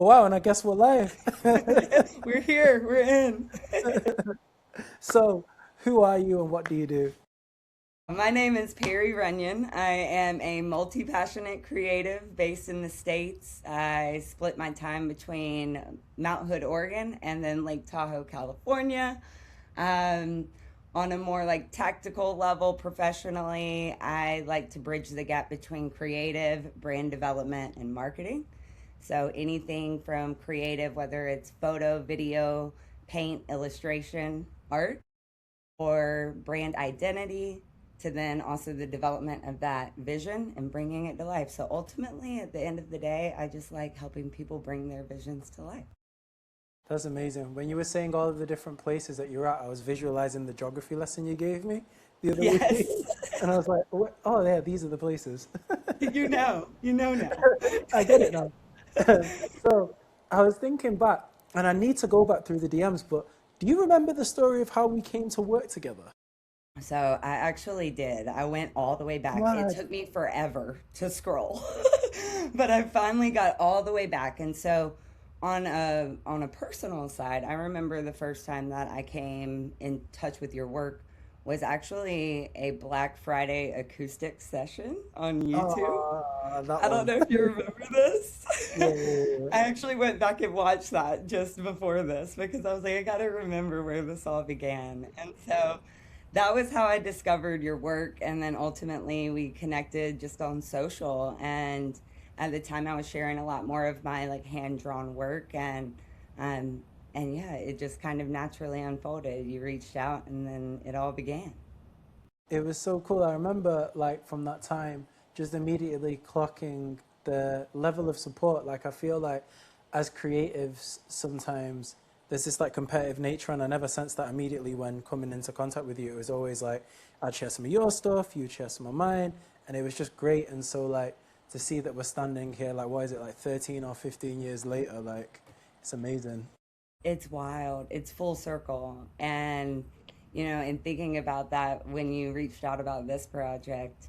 Wow, and I guess we're live. We're here, we're in. So, who are you and what do you do? My name is Perri Runion. I am a multi passionate creative based in the States. I split my time between Mount Hood, Oregon, and then Lake Tahoe, California. Um, on a more like tactical level, professionally, I like to bridge the gap between creative, brand development, and marketing. So anything from creative, whether it's photo, video, paint, illustration, art, or brand identity, to then also the development of that vision and bringing it to life. So ultimately, at the end of the day, I just like helping people bring their visions to life. That's amazing. When you were saying all of the different places that you're at, I was visualizing the geography lesson you gave me the other Yes, week. And I was like, oh, yeah, these are the places. you know now. I get it now. So, I was thinking back, and I need to go back through the DMs, but do you remember the story of how we came to work together? So I actually did. I went all the way back. It Mad. took me forever to scroll, but I finally got all the way back. And so on a personal side, I remember the first time that I came in touch with your work was actually a Black Friday acoustic session on YouTube. That I don't one. know if you remember this. Yeah, yeah, yeah. I actually went back and watched that just before this because I was like, I got to remember where this all began. And so that was how I discovered your work. And then ultimately we connected just on social. And at the time I was sharing a lot more of my like hand drawn work um, and yeah, it just kind of naturally unfolded. You reached out and then it all began. It was so cool. I remember, like, from that time, just immediately clocking the level of support. Like, I feel like as creatives, sometimes there's this like competitive nature, and I never sensed that immediately when coming into contact with you. It was always like I'd share some of your stuff, you'd share some of mine, and it was just great. And so, like, to see that we're standing here, like, what is it, like 13 or 15 years later, like, it's amazing. It's wild. It's full circle. And, you know, in thinking about that, when you reached out about this project,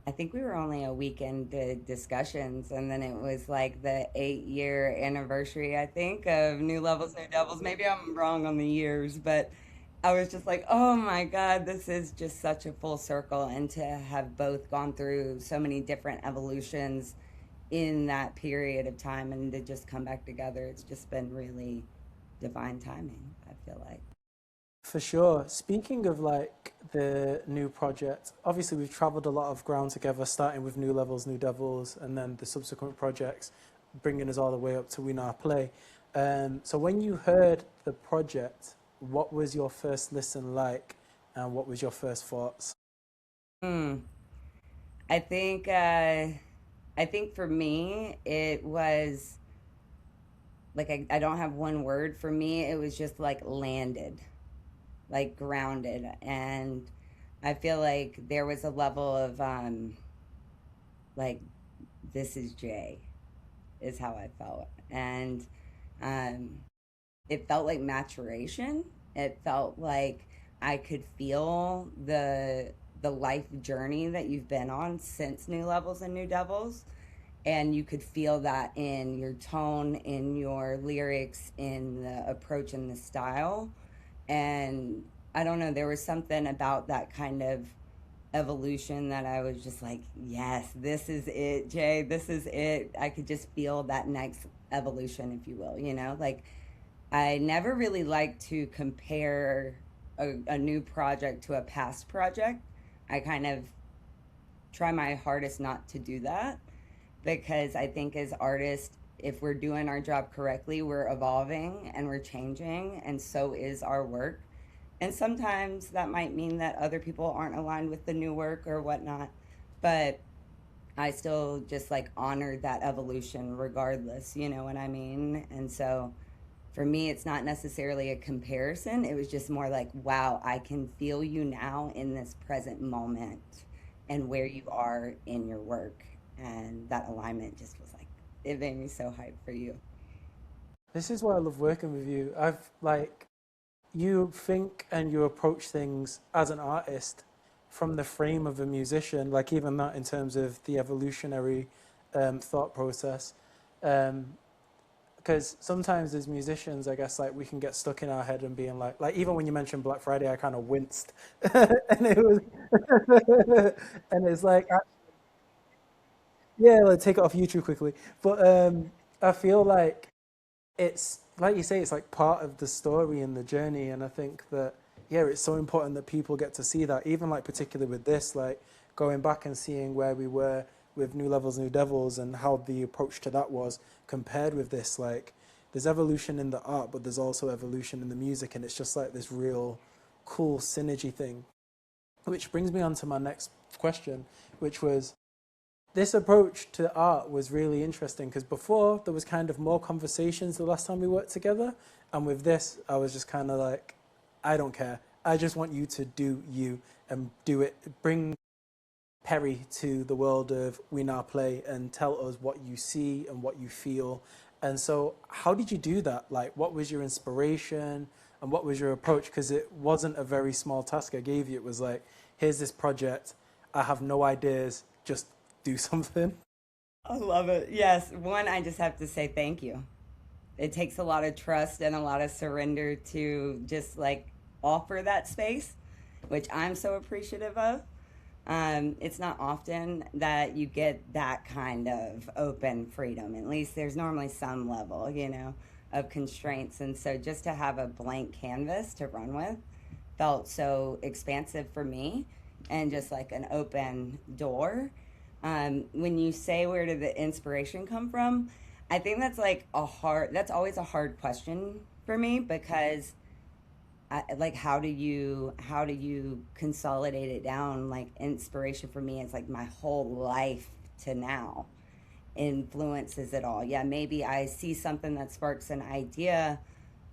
I think we were only a week into discussions, and then it was like the 8 year anniversary, I think, of New Levels, New Devils. Maybe I'm wrong on the years, but I was just like, oh my God, this is just such a full circle. And to have both gone through so many different evolutions in that period of time and to just come back together, it's just been really divine timing, I feel like. For sure. Speaking of like the new project, obviously we've traveled a lot of ground together, starting with New Levels, New Devils, and then the subsequent projects, bringing us all the way up to We Now Play. So when you heard the project, what was your first listen like, and what was your first thoughts? Hmm. I think I think for me it was like I don't have one word. For me it was just like landed, like grounded, and I feel like there was a level of like this is Jay is how I felt, and um, it felt like maturation. It felt like I could feel the life journey that you've been on since New Levels and New Devils, and you could feel that in your tone, in your lyrics, in the approach and the style. And I don't know, there was something about that kind of evolution that I was just like, yes, this is it, Jay, this is it. I could just feel that next evolution, if you will, you know? Like, I never really like to compare a new project to a past project. I kind of try my hardest not to do that because I think as artists, if we're doing our job correctly, we're evolving and we're changing, and so is our work. And sometimes that might mean that other people aren't aligned with the new work or whatnot, but I still just like honor that evolution regardless, you know what I mean? And so for me, it's not necessarily a comparison. It was just more like, wow, I can feel you now in this present moment and where you are in your work. And that alignment just was like, it made me so hyped for you. This is why I love working with you. I've like you think and you approach things as an artist from the frame of a musician, like even that in terms of the evolutionary thought process. Because because sometimes as musicians, I guess like we can get stuck in our head and being like even when you mentioned Black Friday, I kind of winced, and it was, and it's like, yeah, like take it off YouTube quickly. But I feel like it's like you say, it's like part of the story and the journey, and I think that yeah, it's so important that people get to see that, even like particularly with this, like going back and seeing where we were with New Levels, New Devils, and how the approach to that was compared with this. Like, there's evolution in the art, but there's also evolution in the music, and it's just like this real cool synergy thing. Which brings me on to my next question, which was this approach to art was really interesting because before there was kind of more conversations the last time we worked together, and with this I was just kind of like, I don't care, I just want you to do you and do it, bring Perry to the world of We Now Play and tell us what you see and what you feel. And so how did you do that? Like, what was your inspiration and what was your approach? Because it wasn't a very small task I gave you. It was like, here's this project, I have no ideas, just do something. I love it. Yes. One, I just have to say thank you. It takes a lot of trust and a lot of surrender to just like offer that space, which I'm so appreciative of. It's not often that you get that kind of open freedom. At least there's normally some level, of constraints. And so just to have a blank canvas to run with felt so expansive for me and just like an open door. When you say where did the inspiration come from, I think that's always a hard question for me because like how do you consolidate it down? Like inspiration for me is like my whole life to now influences it all. Yeah, maybe I see something that sparks an idea,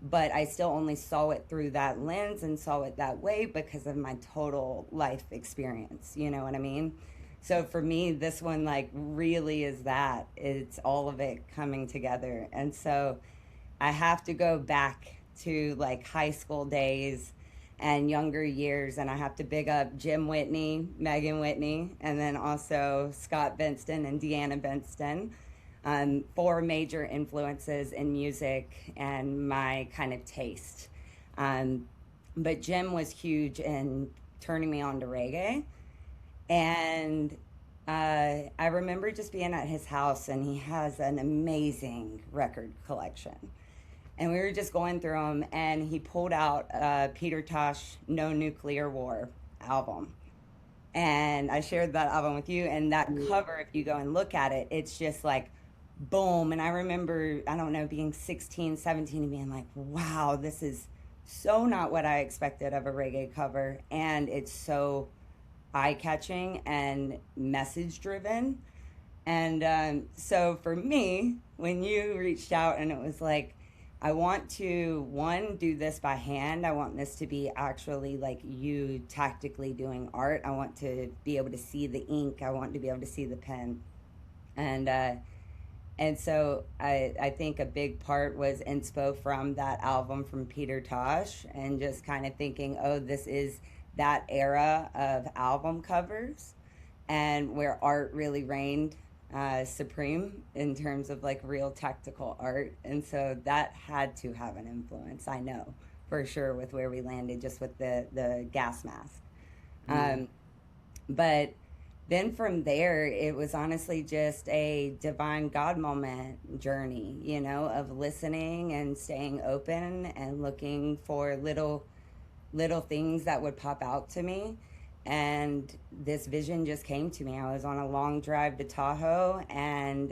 but I still only saw it through that lens and saw it that way because of my total life experience. You know what I mean? So for me, this one like really is that. It's all of it coming together. And so I have to go back to like high school days and younger years, and I have to big up Jim Whitney, Megan Whitney, and then also Scott Benston and Deanna Benston. Four major influences in music and my kind of taste. Um, but Jim was huge in turning me on to reggae. And I remember just being at his house, and he has an amazing record collection. And we were just going through them, and he pulled out Peter Tosh No Nuclear War album. And I shared that album with you, and that cover, if you go and look at it, it's just like boom. And I remember, I don't know, being 16, 17, and being like, wow, this is so not what I expected of a reggae cover. And it's so eye catching and message driven. And so for me, when you reached out and it was like, I want to, one, do this by hand. I want this to be actually like you tactically doing art. I want to be able to see the ink. I want to be able to see the pen. And so I think a big part was inspo from that album from Peter Tosh and just kind of thinking, oh, this is that era of album covers and where art really reigned supreme in terms of like real tactical art. And so that had to have an influence, I know, for sure, with where we landed just with the gas mask. Um, but then from there, it was honestly just a divine God moment journey, of listening and staying open and looking for little things that would pop out to me. And this vision just came to me. I was on a long drive to Tahoe, and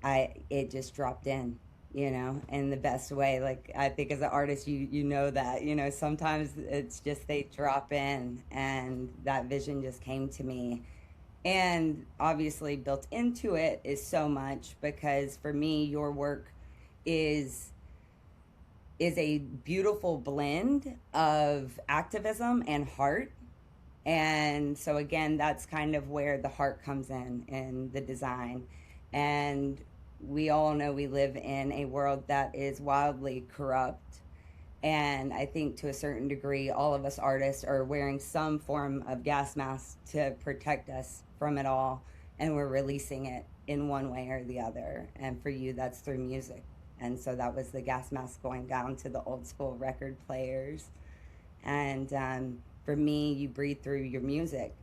I it just dropped in, in the best way. Like I think as an artist, you know that sometimes it's just they drop in, and that vision just came to me. And obviously, built into it is so much because for me, your work is is a beautiful blend of activism and heart. And so again, that's kind of where the heart comes in the design. And we all know we live in a world that is wildly corrupt. And I think to a certain degree, all of us artists are wearing some form of gas mask to protect us from it all. And we're releasing it in one way or the other. And for you, that's through music. And so that was the gas mask going down to the old school record players. And for me, you breathe through your music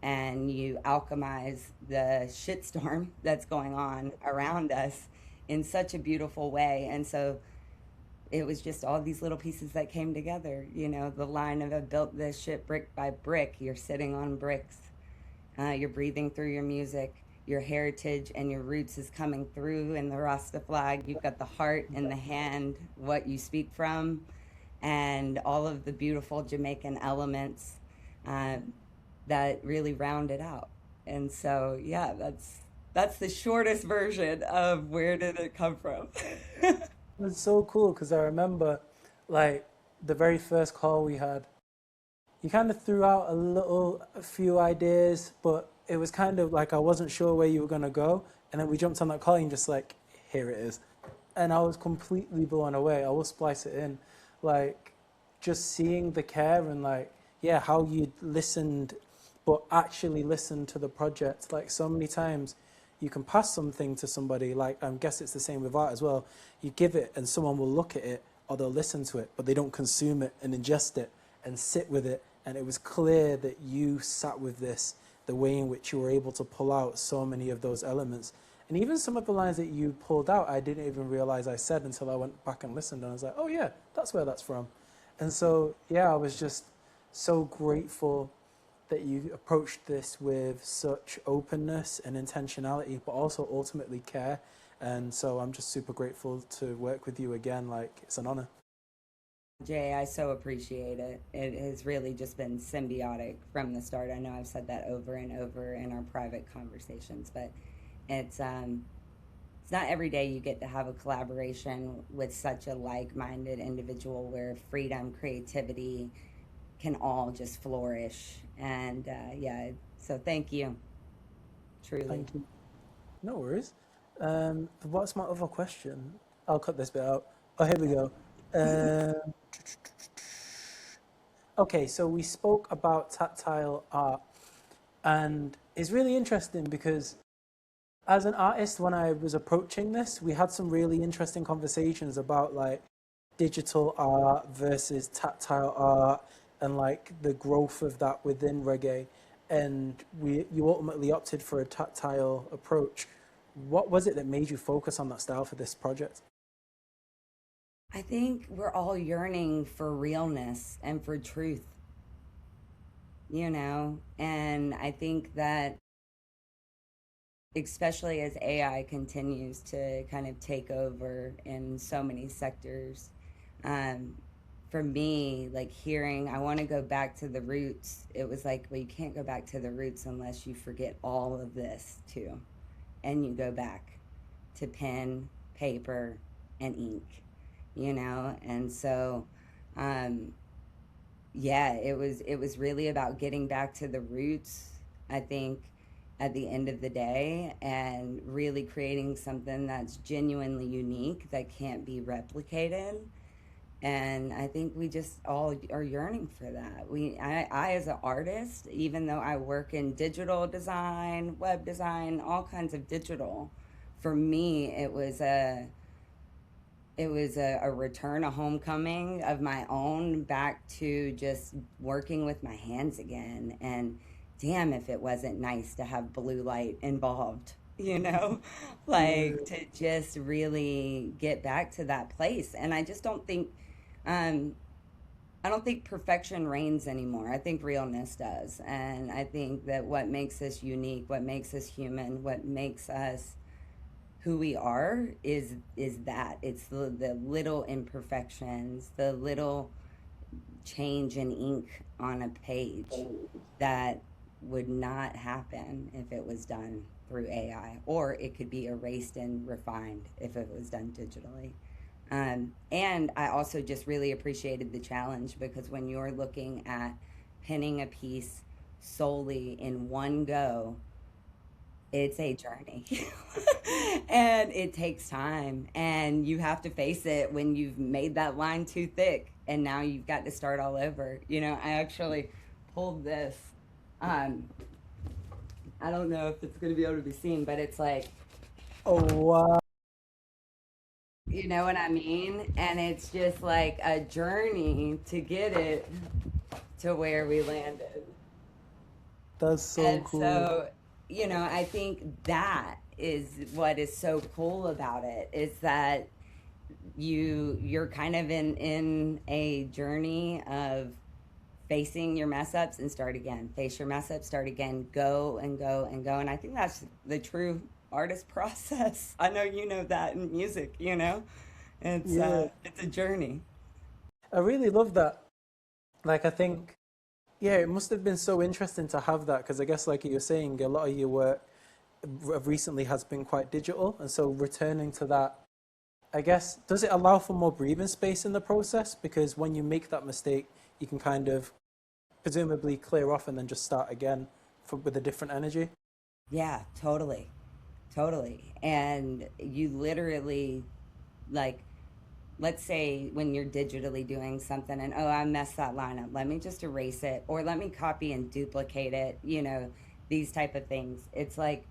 and you alchemize the shitstorm that's going on around us in such a beautiful way. And so it was just all these little pieces that came together. You know, the line of "I built this shit brick by brick." You're sitting on bricks. You're breathing through your music. Your heritage and your roots is coming through in the Rasta flag. You've got the heart in the hand, what you speak from, and all of the beautiful Jamaican elements uh, that really round it out. And so, yeah, that's the shortest version of where did it come from. It's so cool because I remember, like, the very first call we had, you kind of threw out a few ideas, but it was kind of like I wasn't sure where you were going to go. And then we jumped on that call and just like, here it is. And I was completely blown away. I will splice it in. Like, just seeing the care and like, yeah, how you listened, but actually listened to the project. Like, so many times you can pass something to somebody, like, I guess it's the same with art as well. You give it and someone will look at it or they'll listen to it, but they don't consume it and ingest it and sit with it. And it was clear that you sat with this, the way in which you were able to pull out so many of those elements. And even some of the lines that you pulled out, I didn't even realize I said until I went back and listened. And I was like, oh, yeah, that's where that's from. And so, yeah, I was just so grateful that you approached this with such openness and intentionality, but also ultimately care. And so I'm just super grateful to work with you again. Like, it's an honor. Jay, I so appreciate it. It has really just been symbiotic from the start. I know I've said that over and over in our private conversations, but it's not every day you get to have a collaboration with such a like-minded individual where freedom, creativity can all just flourish. And yeah, so thank you, truly. Thank you. No worries. What's my other question? I'll cut this bit out. Oh, here we go. Um, okay, so we spoke about tactile art, and it's really interesting because as an artist, when I was approaching this, we had some really interesting conversations about like digital art versus tactile art and like the growth of that within reggae. And you ultimately opted for a tactile approach. What was it that made you focus on that style for this project? I think we're all yearning for realness and for truth, you know? And I think that especially as AI continues to kind of take over in so many sectors. Um, for me, like hearing, I want to go back to the roots. It was like, well, you can't go back to the roots unless you forget all of this too. And you go back to pen, paper, and ink, you know? And so, um, yeah, it was really about getting back to the roots, I think, at the end of the day, and really creating something that's genuinely unique that can't be replicated. And I think we just all are yearning for that. I as an artist, even though I work in digital design, web design, all kinds of digital, for me it was a return, a homecoming of my own back to just working with my hands again. And damn, if it wasn't nice to have blue light involved, you know, Yeah, like to just really get back to that place. And um, I don't think perfection reigns anymore. I think realness does. And I think that what makes us unique, what makes us human, what makes us who we are is that it's the little imperfections, the little change in ink on a page that would not happen if it was done through AI, or it could be erased and refined if it was done digitally. And I also just really appreciated the challenge because when you're looking at pinning a piece solely in one go, it's a journey. And it takes time and you have to face it when you've made that line too thick and now you've got to start all over. You know, I actually pulled this. um I don't know if it's going to be able to be seen, but it's like Oh wow. You know what I mean? And it's just like a journey to get it to where we landed. That's so And cool. so, I think that is what is so cool about it is that you're kind of in a journey of facing your mess ups and start again, face your mess ups, start again, go and go and go. And I think that's the true artist process. I know you know that in music, Yeah. it's a journey. I really love that. Like I think, yeah, it must have been so interesting to have that because I guess like you were saying, a lot of your work recently has been quite digital, and so returning to that, I guess, does it allow for more breathing space in the process? Because when you make that mistake, you can kind of presumably clear off and then just start again with a different energy. Yeah, totally. Totally. And you literally, like, let's say when you're digitally doing something and, oh, I messed that line up. Let me just erase it or let me copy and duplicate it, these type of things. It's like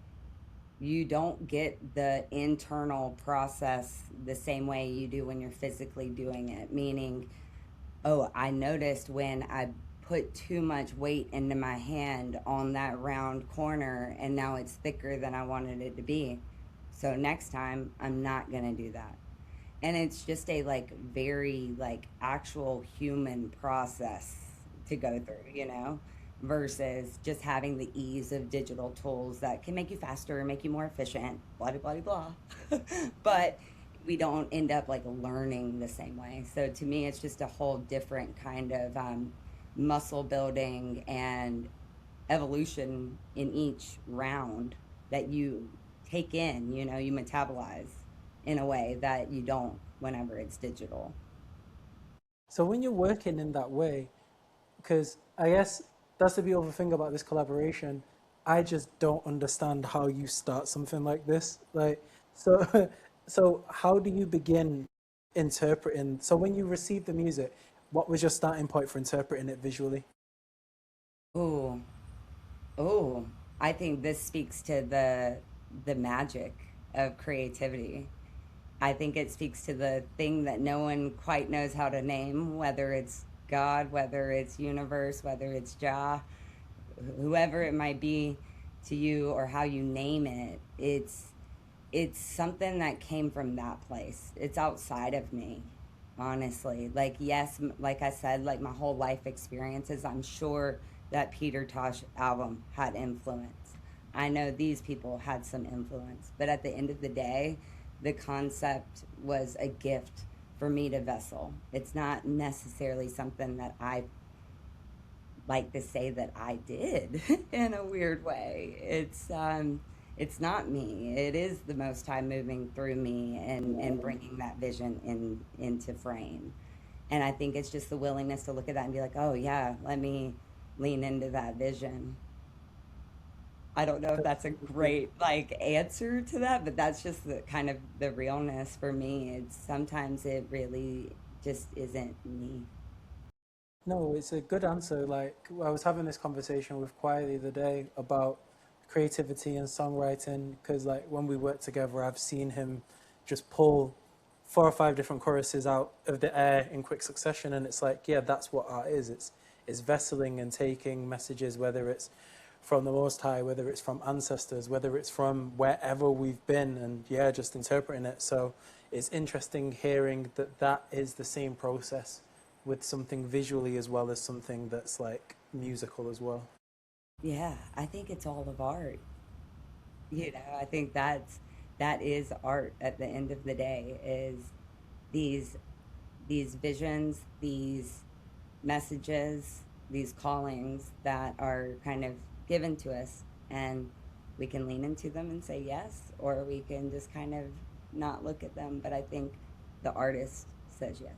you don't get the internal process the same way you do when you're physically doing it. Meaning, oh, I noticed when I put too much weight into my hand on that round corner and now it's thicker than I wanted it to be. So next time I'm not going to do that. And it's just a like very like actual human process to go through, versus just having the ease of digital tools that can make you faster, make you more efficient, blah blah blah blah. But we don't end up like learning the same way. So to me, it's just a whole different kind of muscle building and evolution in each round that you take in, you metabolize in a way that you don't whenever it's digital. So when you're working in that way, because I guess that's the beautiful thing about this collaboration. I just don't understand how you start something like this. Like, so, so how do you begin interpreting? So when you receive the music, what was your starting point for interpreting it visually? Ooh, ooh. I think this speaks to the magic of creativity. I think it speaks to the thing that no one quite knows how to name, whether it's God, whether it's universe, whether it's Jah, whoever it might be to you or how you name it. It's something that came from that place. It's outside of me, honestly. Like, yes, like I said, like my whole life experiences, I'm sure that Peter Tosh album had influence. I know these people had some influence, but at the end of the day, the concept was a gift for me to vessel. It's not necessarily something that I like to say that I did in a weird way. It's not me. It is the Most High moving through me and bringing that vision into frame. And I think it's just the willingness to look at that and be like, oh yeah, let me lean into that vision. I don't know if that's a great like answer to that, but that's just the kind of the realness for me. It's sometimes it really just isn't me. No, it's a good answer. Like I was having this conversation with Choir the other day about creativity and songwriting because like when we work together, I've seen him just pull four or five different choruses out of the air in quick succession, and it's like, yeah, that's what art is. It's vesseling and taking messages, whether it's from the Most High, whether it's from ancestors, whether it's from wherever we've been, and yeah, just interpreting it. So it's interesting hearing that that is the same process with something visually as well as something that's like musical as well. Yeah, I think it's all of art. I think that is art at the end of the day is these these visions, these messages, these callings that are kind of given to us and we can lean into them and say yes or we can just kind of not look at them, but I think the artist says yes.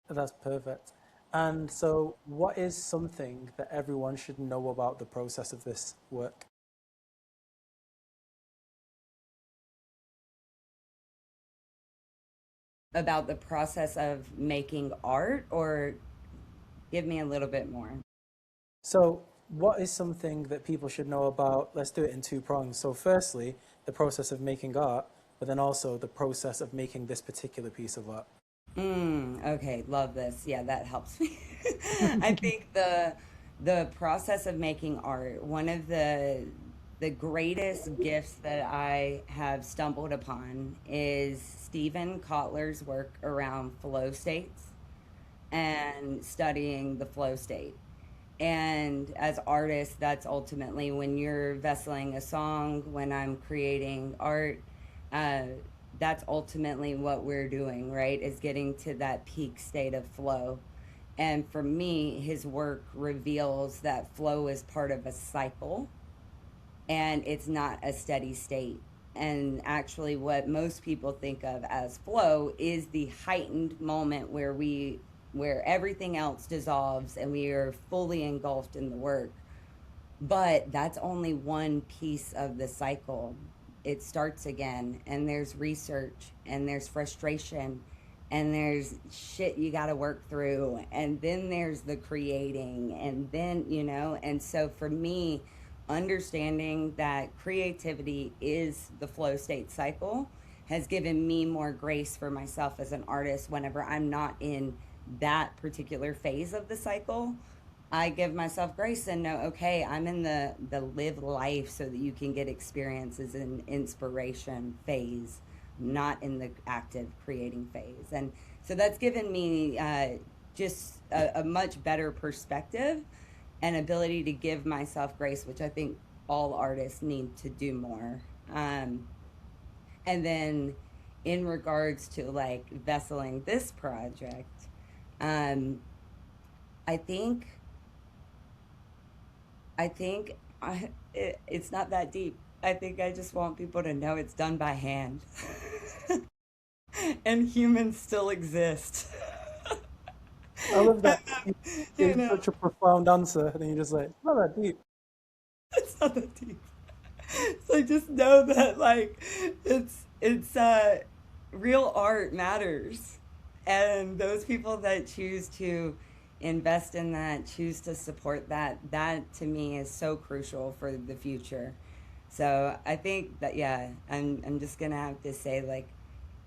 That's perfect. And so, what is something that everyone should know about the process of this work? About the process of making art or give me a little bit more. So, what is something that people should know about? Let's do it in two prongs. So, firstly, the process of making art, but then also the process of making this particular piece of art? Okay, love this. Yeah, that helps me. I think the process of making art, one of the greatest gifts that I have stumbled upon is Stephen Kotler's work around flow states and studying the flow state. And as artists, that's ultimately when you're vesseling a song, when I'm creating art, uh, that's ultimately what we're doing, right? Is getting to that peak state of flow. And for me, his work reveals that flow is part of a cycle and it's not a steady state. And actually, what most people think of as flow is the heightened moment where everything else dissolves and we are fully engulfed in the work. But that's only one piece of the cycle. It starts again, and there's research, and there's frustration, and there's shit you got to work through, and then there's the creating, and then, and so for me, understanding that creativity is the flow state cycle has given me more grace for myself as an artist whenever I'm not in that particular phase of the cycle. I give myself grace and know, okay, I'm in the live life so that you can get experiences in inspiration phase, not in the active creating phase. And so that's given me just a much better perspective and ability to give myself grace, which I think all artists need to do more. And then in regards to like vesseling this project, um, I think it's not that deep. I think I just want people to know it's done by hand. And humans still exist. I love that. You you gave know, such a profound answer, and then you're just like, it's not that deep. it's not that deep. So just know that like it's real art matters. And those people that choose to invest in that, choose to support that, that to me is so crucial for the future. So I think that yeah, I'm just gonna have to say like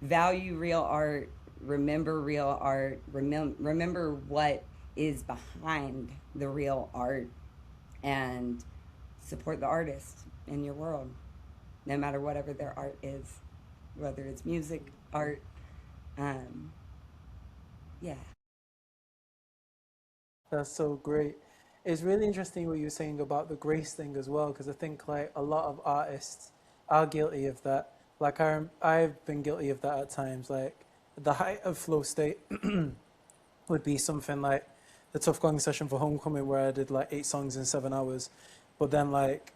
value real art, remember real art, remember what is behind the real art, and support the artist in your world, no matter whatever their art is, whether it's music, art, um, yeah. That's so great. It's really interesting what you were saying about the grace thing as well, because I think like a lot of artists are guilty of that. Like I've been guilty of that at times. Like the height of flow state would be something like the Tough Going session for Homecoming, where I did like 8 songs in 7 hours, but then like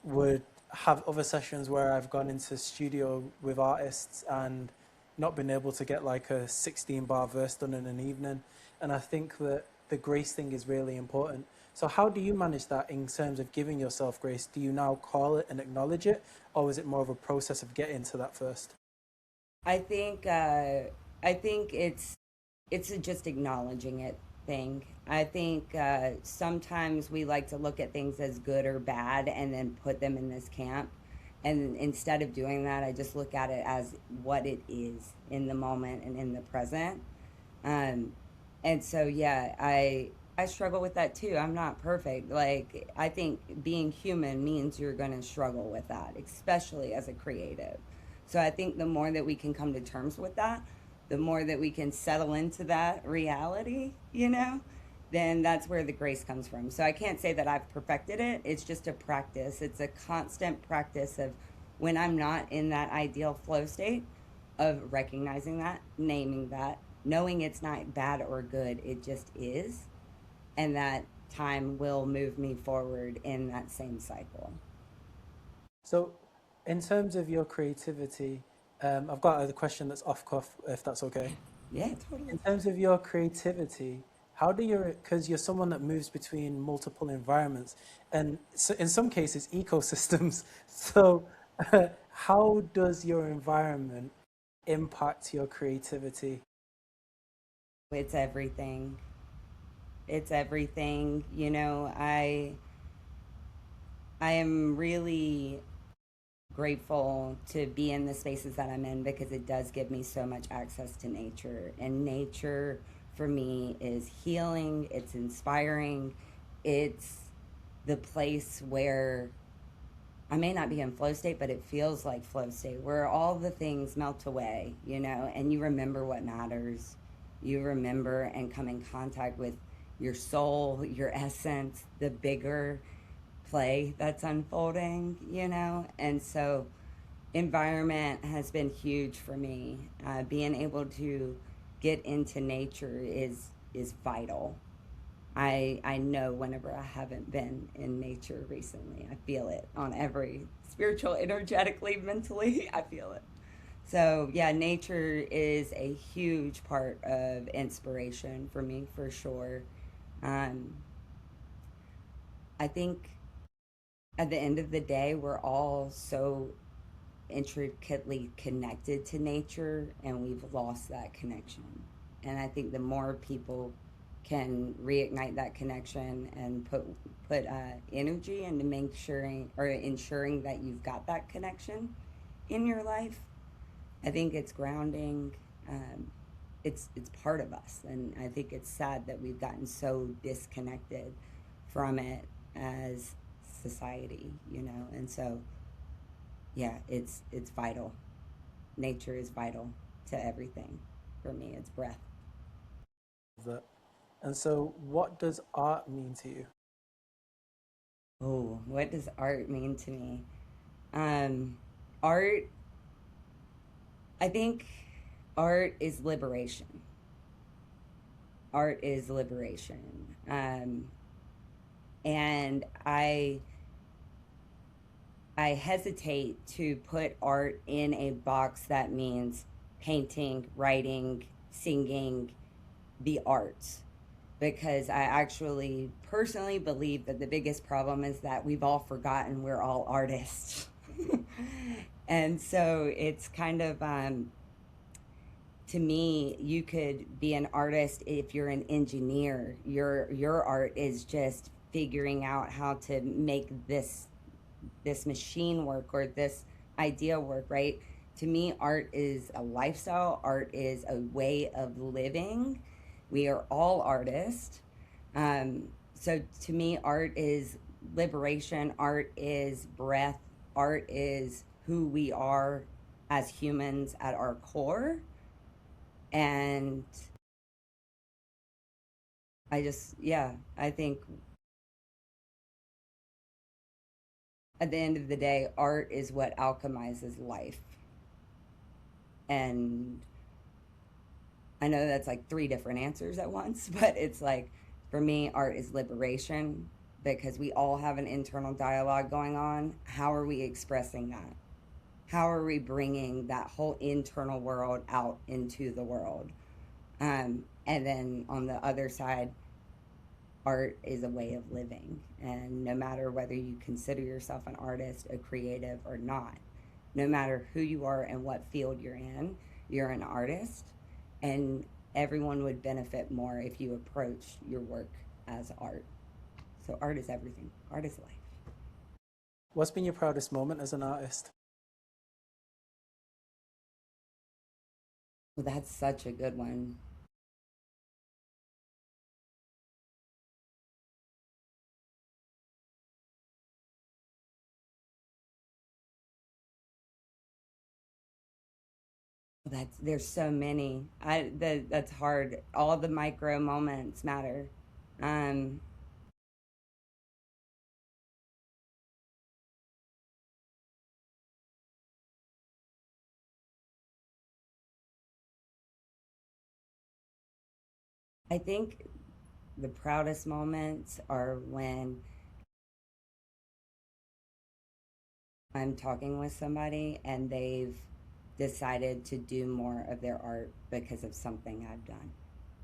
would have other sessions where I've gone into studio with artists and not been able to get like a 16 bar verse done in an evening. And I think that the grace thing is really important. So how do you manage that in terms of giving yourself grace? Do you now call it and acknowledge it, or is it more of a process of getting to that first? I think I think it's a just acknowledging it thing. I think sometimes we like to look at things as good or bad and then put them in this camp. And instead of doing that, I just look at it as what it is in the moment and in the present. Um, and so yeah, I struggle with that too. I'm not perfect. Like I think being human means you're going to struggle with that, especially as a creative. So I think the more that we can come to terms with that, the more that we can settle into that reality, then that's where the grace comes from. So I can't say that I've perfected it. It's just a practice. It's a constant practice of when I'm not in that ideal flow state of recognizing that, naming that, knowing it's not bad or good, it just is. And that time will move me forward in that same cycle. So, in terms of your creativity, I've got a question that's off cuff, if that's okay. Yeah, totally. In terms of your creativity, how do you, because you're someone that moves between multiple environments and so in some cases ecosystems. So, how does your environment impact your creativity? It's everything. It's everything. I am really grateful to be in the spaces that I'm in because it does give me so much access to nature. And nature for me is healing, it's inspiring, it's the place where I may not be in flow state, but it feels like flow state where all the things melt away, you know, and you remember what matters. You remember and come in contact with your soul, your essence, the bigger play that's unfolding, you know? And so, environment has been huge for me. Being able to get into nature is vital. I know whenever I haven't been in nature recently, I feel it on every spiritual, energetically, mentally, I feel it. So, yeah, nature is a huge part of inspiration for me, for sure. Um, I think at the end of the day, we're all so intricately connected to nature and we've lost that connection. And I think the more people can reignite that connection and put energy into make sure or ensuring that you've got that connection in your life, I think it's grounding. It's part of us, and I think it's sad that we've gotten so disconnected from it as society, you know. And so, yeah, it's vital. Nature is vital to everything. For me, it's breath. That. And so, what does art mean to you? Oh, what does art mean to me? Um, art, I think art is liberation. Art is liberation. And I hesitate to put art in a box that means painting, writing, singing, the arts, because I actually personally believe that the biggest problem is that we've all forgotten we're all artists. And so it's kind of, to me, you could be an artist if you're an engineer. Your art is just figuring out how to make this machine work or this idea work, right? To me, art is a lifestyle, art is a way of living. We are all artists. So to me, art is liberation, art is breath, art is who we are as humans at our core. And yeah, I think at the end of the day, art is what alchemizes life. And I know that's like three different answers at once, but it's like for me, art is liberation because we all have an internal dialogue going on. How are we expressing that? How are we bringing that whole internal world out into the world? And then on the other side, art is a way of living. And no matter whether you consider yourself an artist, a creative, or not, no matter who you are and what field you're an artist. And everyone would benefit more if you approach your work as art. So, art is everything, art is life. What's been your proudest moment as an artist? Well, that's such a good one. There's so many. That's hard. All the micro moments matter. Um, I think the proudest moments are when I'm talking with somebody and they've decided to do more of their art because of something I've done.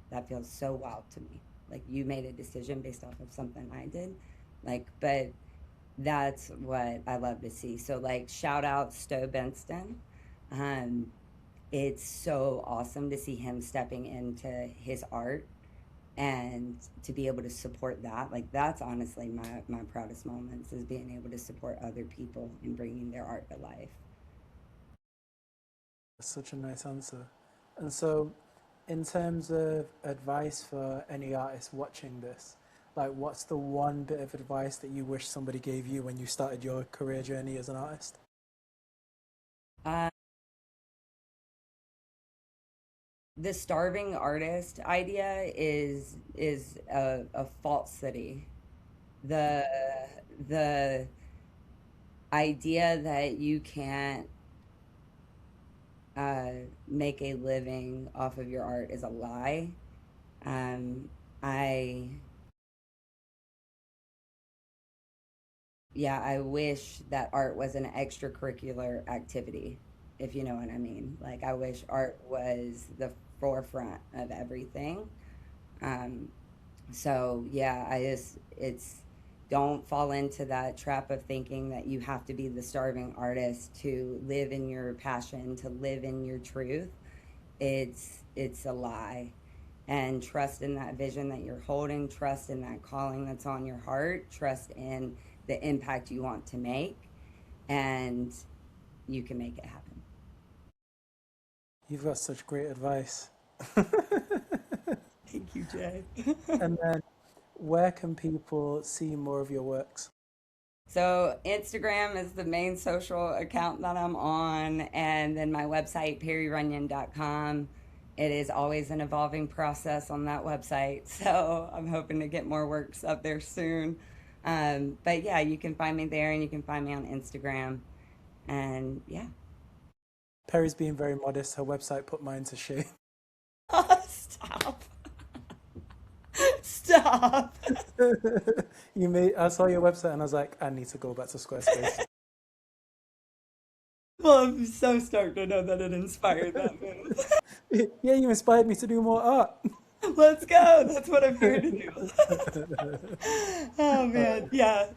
That feels so wild to me. Like you made a decision based off of something I did. Like, but that's what I love to see. So, like, shout out Stowe Benston. Um, it's so awesome to see him stepping into his art and to be able to support that, like that's honestly my proudest moments, is being able to support other people and bringing their art to life. That's such a nice answer. And so, in terms of advice for any artist watching this, like what's the one bit of advice that you wish somebody gave you when you started your career journey as an artist? uh, the starving artist idea is a falsity. The the idea that you can't make a living off of your art is a lie. Um, I Yeah, I wish that art was an extracurricular activity, if you know what I mean. Like I wish art was the forefront of everything. Um, so yeah, I just it's don't fall into that trap of thinking that you have to be the starving artist to live in your passion, to live in your truth. It's a lie. And trust in that vision that you're holding, trust in that calling that's on your heart, trust in the impact you want to make, and you can make it happen. You've got such great advice. Thank you, Jay. And then, where can people see more of your works? So Instagram is the main social account that I'm on, and then my website, perrirunion.com. It is always an evolving process on that website, so I'm hoping to get more works up there soon. But yeah, you can find me there, and you can find me on Instagram, and yeah. Perry's being very modest. Her website put mine to shame. Stop. Stop. I saw your website and I was like, I need to go back to Squarespace. Well, I'm so stoked to know that it inspired that move. Yeah, you inspired me to do more art. Let's go. That's what I'm here to do. Oh man, yeah.